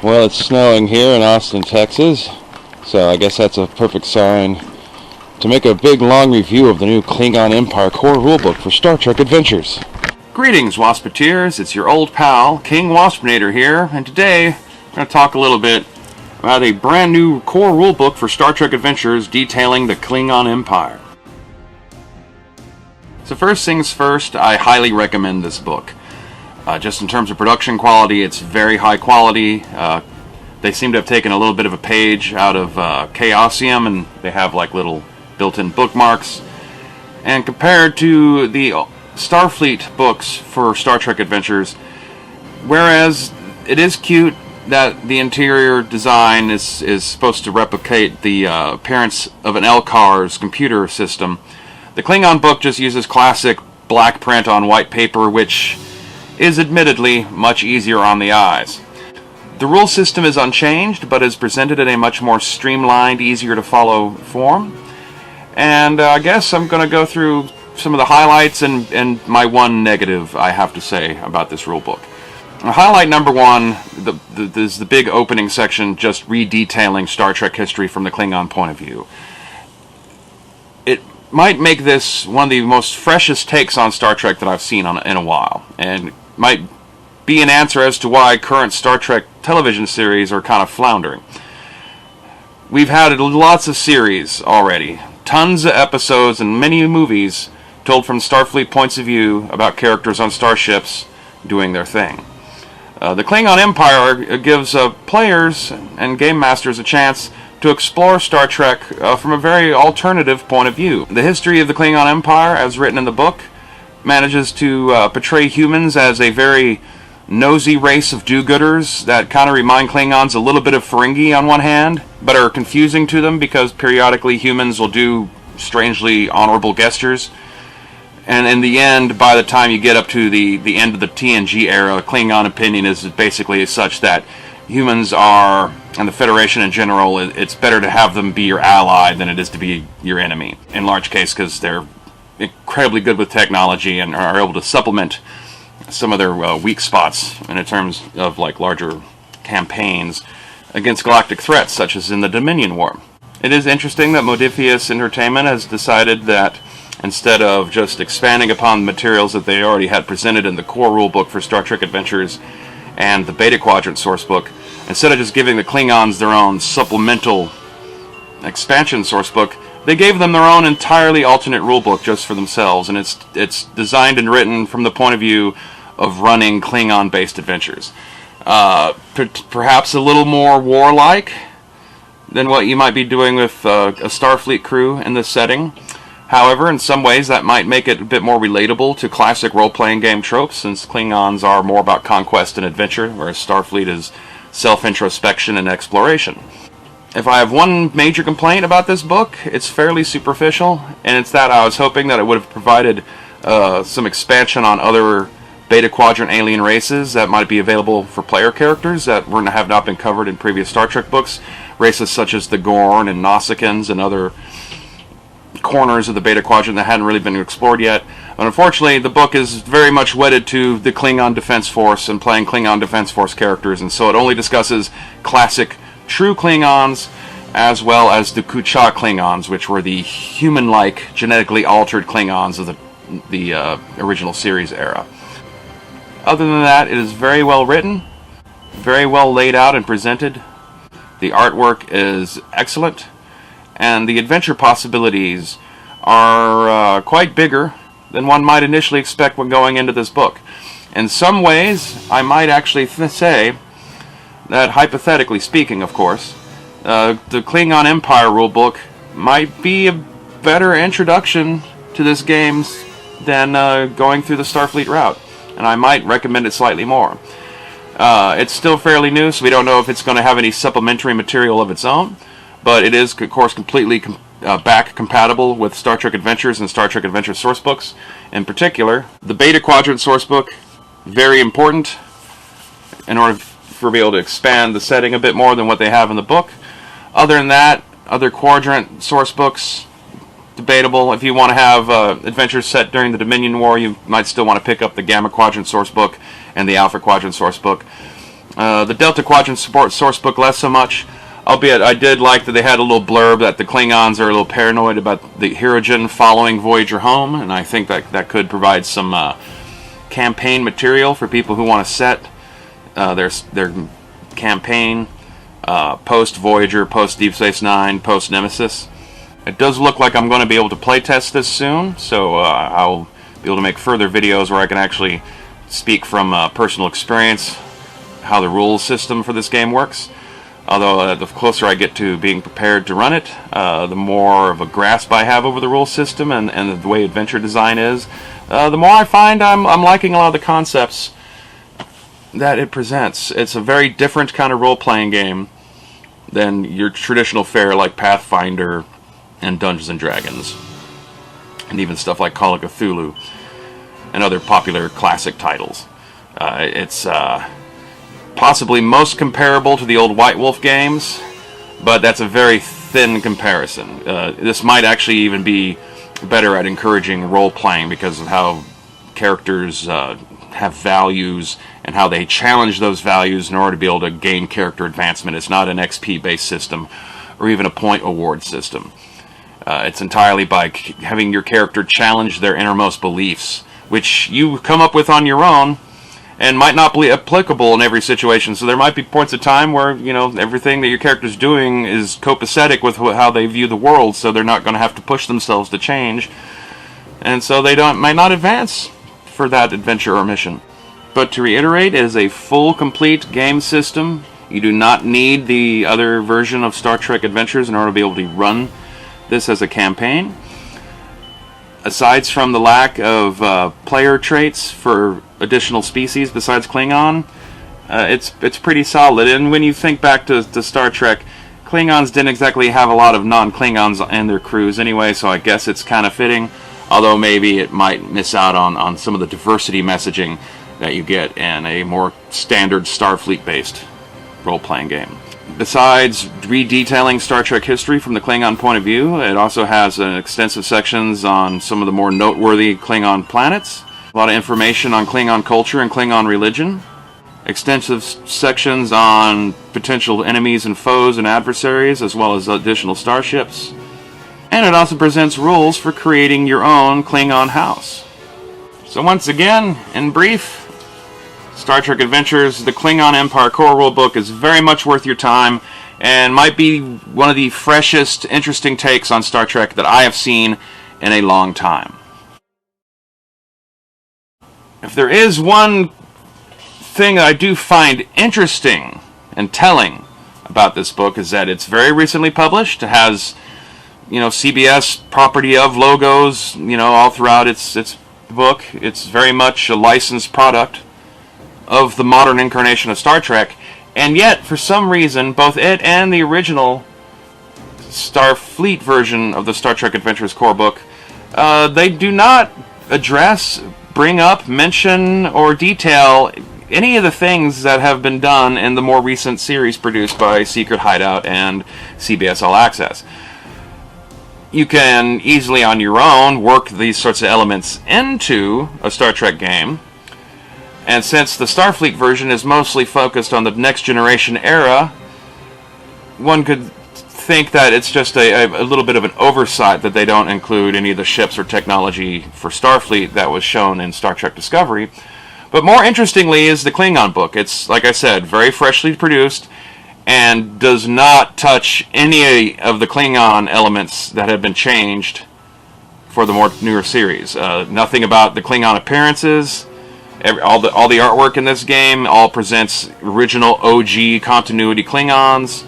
Well, it's snowing here in Austin, Texas, so I guess that's a perfect sign to make a big long review of the new Klingon Empire core rulebook for Star Trek Adventures. Greetings, Waspeteers. It's your old pal, King Waspinator here, and today I'm going to talk a little bit about a brand new core rulebook for Star Trek Adventures detailing the Klingon Empire. So first things first, I highly recommend this book. Just in terms of production quality, it's very high quality. They seem to have taken a little bit of a page out of Chaosium, and they have like little built-in bookmarks. And compared to the Starfleet books for Star Trek Adventures, whereas it is cute that the interior design is supposed to replicate the appearance of an LCARS computer system, the Klingon book just uses classic black print on white paper, which is admittedly much easier on the eyes. The rule system is unchanged, but is presented in a much more streamlined, easier to follow form. And I guess I'm going to go through some of the highlights and my one negative I have to say about this rulebook. Highlight number one is the big opening section just redetailing Star Trek history from the Klingon point of view. It might make this one of the most freshest takes on Star Trek that I've seen in a while, and might be an answer as to why current Star Trek television series are kind of floundering. We've had lots of series already, tons of episodes and many movies told from Starfleet points of view about characters on starships doing their thing. The Klingon Empire gives players and game masters a chance to explore Star Trek from a very alternative point of view. The history of the Klingon Empire, as written in the book, manages to portray humans as a very nosy race of do-gooders that kind of remind Klingons a little bit of Ferengi on one hand, but are confusing to them because periodically humans will do strangely honorable gestures. And in the end, by the time you get up to the end of the TNG era, Klingon opinion is basically such that humans are, and the Federation in general, it's better to have them be your ally than it is to be your enemy. In large case, because they're incredibly good with technology and are able to supplement some of their weak spots in terms of like larger campaigns against galactic threats, such as in the Dominion War. It is interesting that Modiphius Entertainment has decided that instead of just expanding upon the materials that they already had presented in the core rulebook for Star Trek Adventures and the Beta Quadrant sourcebook, instead of just giving the Klingons their own supplemental expansion sourcebook, they gave them their own entirely alternate rulebook just for themselves, and it's designed and written from the point of view of running Klingon-based adventures. Perhaps a little more warlike than what you might be doing with a Starfleet crew in this setting. However, in some ways that might make it a bit more relatable to classic role-playing game tropes, since Klingons are more about conquest and adventure, whereas Starfleet is self-introspection and exploration. If I have one major complaint about this book, it's fairly superficial, and it's that I was hoping that it would have provided some expansion on other Beta Quadrant alien races that might be available for player characters that have not been covered in previous Star Trek books. Races such as the Gorn and Nausicaans and other corners of the Beta Quadrant that hadn't really been explored yet. But unfortunately, the book is very much wedded to the Klingon Defense Force and playing Klingon Defense Force characters, and so it only discusses classic true Klingons, as well as the Kuchak Klingons, which were the human-like, genetically altered Klingons of the original series era. Other than that, it is very well written, very well laid out and presented. The artwork is excellent, and the adventure possibilities are quite bigger than one might initially expect when going into this book. In some ways, I might actually say that, hypothetically speaking, of course, the Klingon Empire rulebook might be a better introduction to this game than going through the Starfleet route, and I might recommend it slightly more. It's still fairly new, so we don't know if it's going to have any supplementary material of its own, but it is, of course, completely back compatible with Star Trek Adventures and Star Trek Adventures sourcebooks. In particular, the Beta Quadrant sourcebook, very important in order for be able to expand the setting a bit more than what they have in the book. Other than that, other Quadrant sourcebooks, debatable. If you want to have adventures set during the Dominion War, you might still want to pick up the Gamma Quadrant sourcebook and the Alpha Quadrant sourcebook. The Delta Quadrant support sourcebook less so much, albeit I did like that they had a little blurb that the Klingons are a little paranoid about the Hirogen following Voyager home, and I think that could provide some campaign material for people who want to set their campaign post-Voyager, post-Deep Space Nine, post-Nemesis. It does look like I'm going to be able to playtest this soon, so I'll be able to make further videos where I can actually speak from personal experience how the rules system for this game works. Although the closer I get to being prepared to run it, the more of a grasp I have over the rule system and the way adventure design is, the more I find I'm liking a lot of the concepts that it presents. It's a very different kind of role-playing game than your traditional fare like Pathfinder and Dungeons and Dragons, and even stuff like Call of Cthulhu and other popular classic titles. It's possibly most comparable to the old White Wolf games, but that's a very thin comparison. This might actually even be better at encouraging role-playing because of how characters have values and how they challenge those values in order to be able to gain character advancement. It's not an XP-based system or even a point award system. It's entirely by having your character challenge their innermost beliefs, which you come up with on your own, and might not be applicable in every situation. So there might be points of time where, you know, everything that your character's doing is copacetic with how they view the world, so they're not going to have to push themselves to change. And so they might not advance for that adventure or mission. But to reiterate, it is a full, complete game system. You do not need the other version of Star Trek Adventures in order to be able to run this as a campaign. Aside from the lack of player traits for additional species besides Klingon, it's pretty solid. And when you think back to Star Trek, Klingons didn't exactly have a lot of non-Klingons in their crews anyway, so I guess it's kind of fitting, although maybe it might miss out on some of the diversity messaging that you get in a more standard Starfleet-based role-playing game. Besides redetailing Star Trek history from the Klingon point of view, it also has extensive sections on some of the more noteworthy Klingon planets, a lot of information on Klingon culture and Klingon religion, extensive sections on potential enemies and foes and adversaries, as well as additional starships, and it also presents rules for creating your own Klingon house. So once again, in brief, Star Trek Adventures, the Klingon Empire core rulebook is very much worth your time and might be one of the freshest, interesting takes on Star Trek that I have seen in a long time. If there is one thing that I do find interesting and telling about this book is that it's very recently published. It has, you know, CBS property of logos, you know, all throughout its book. It's very much a licensed product of the modern incarnation of Star Trek, and yet, for some reason, both it and the original Starfleet version of the Star Trek Adventures core book, they do not address, bring up, mention, or detail any of the things that have been done in the more recent series produced by Secret Hideout and CBS All Access. You can easily, on your own, work these sorts of elements into a Star Trek game. And since the Starfleet version is mostly focused on the next generation era, one could think that it's just a little bit of an oversight that they don't include any of the ships or technology for Starfleet that was shown in Star Trek Discovery. But more interestingly is the Klingon book. It's, like I said, very freshly produced and does not touch any of the Klingon elements that have been changed for the more newer series. Nothing about the Klingon appearances. All the artwork in this game all presents original OG continuity Klingons,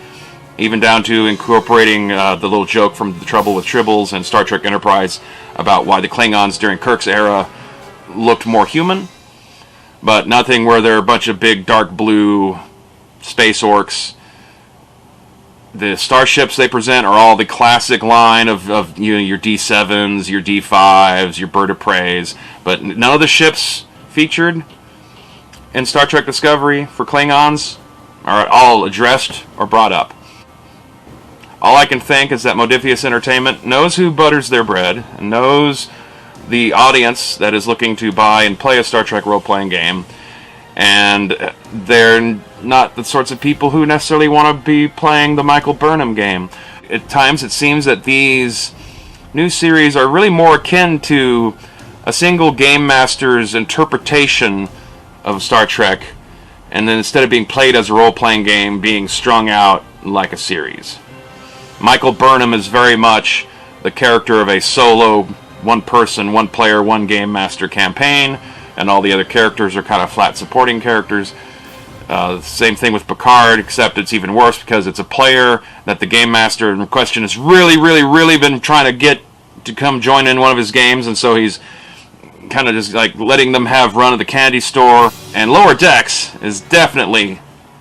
even down to incorporating the little joke from The Trouble with Tribbles and Star Trek Enterprise about why the Klingons during Kirk's era looked more human, but nothing where they're a bunch of big dark blue space orcs. The starships they present are all the classic line of you know, your D7s, your D5s, your Bird of Preys, but none of the ships featured in Star Trek Discovery for Klingons are at all addressed or brought up. All I can think is that Modiphius Entertainment knows who butters their bread and knows the audience that is looking to buy and play a Star Trek role-playing game, and they're not the sorts of people who necessarily want to be playing the Michael Burnham game. At times it seems that these new series are really more akin to a single game master's interpretation of Star Trek, and then instead of being played as a role-playing game, being strung out like a series. Michael Burnham is very much the character of a solo, one-person, one-player, one-game master campaign, and all the other characters are kind of flat supporting characters. Same thing with Picard, except it's even worse because it's a player that the game master in question has really been trying to get to come join in one of his games, and so he's kind of just like letting them have run of the candy store. And Lower Decks is definitely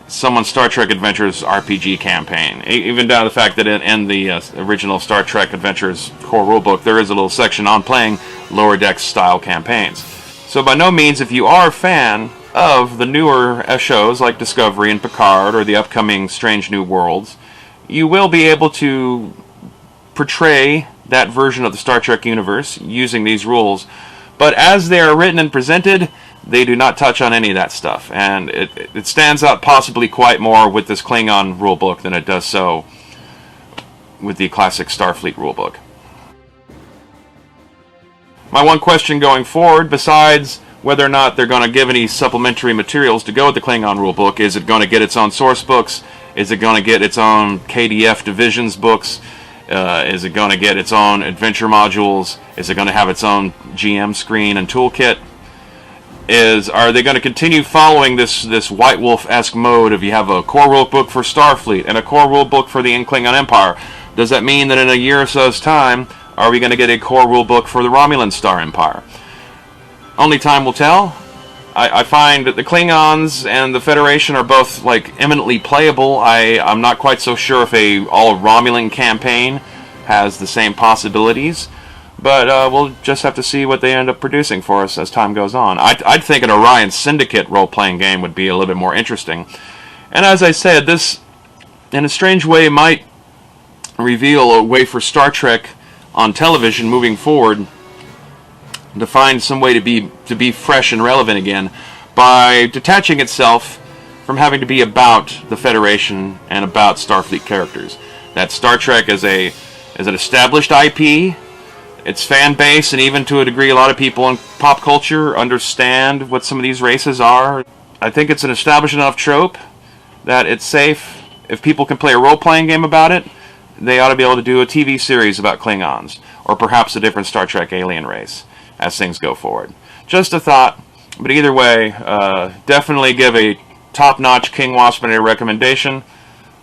someone's Star Trek Adventures RPG campaign, even down to the fact that in the original Star Trek Adventures core rulebook there is a little section on playing Lower Decks style campaigns. So by no means, if you are a fan of the newer shows like Discovery and Picard or the upcoming Strange New Worlds, you will be able to portray that version of the Star Trek universe using these rules. But as they are written and presented, they do not touch on any of that stuff. And it stands out possibly quite more with this Klingon rulebook than it does so with the classic Starfleet rulebook. My one question going forward, besides whether or not they're going to give any supplementary materials to go with the Klingon rulebook, is it going to get its own source books? Is it going to get its own KDF divisions books? Is it going to get its own adventure modules? Is it going to have its own GM screen and toolkit? Are they going to continue following this White Wolf-esque mode of you have a core rulebook for Starfleet and a core rulebook for the Klingon Empire? Does that mean that in a year or so's time, are we going to get a core rulebook for the Romulan Star Empire? Only time will tell. I find that the Klingons and the Federation are both like eminently playable. I'm not quite so sure if a all Romulan campaign has the same possibilities, but we'll just have to see what they end up producing for us as time goes on. I'd think an Orion Syndicate role-playing game would be a little bit more interesting. And as I said, this, in a strange way, might reveal a way for Star Trek on television moving forward to find some way to be fresh and relevant again by detaching itself from having to be about the Federation and about Starfleet characters. That Star Trek is an established IP. Its fan base, and even to a degree a lot of people in pop culture, understand what some of these races are. I think it's an established enough trope that it's safe. If people can play a role-playing game about it, they ought to be able to do a TV series about Klingons, or perhaps a different Star Trek alien race, as things go forward. Just a thought, but either way, definitely give a top-notch King Waspinator recommendation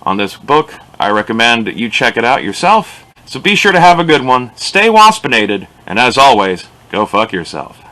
on this book. I recommend that you check it out yourself. So be sure to have a good one, stay waspinated, and as always, go fuck yourself.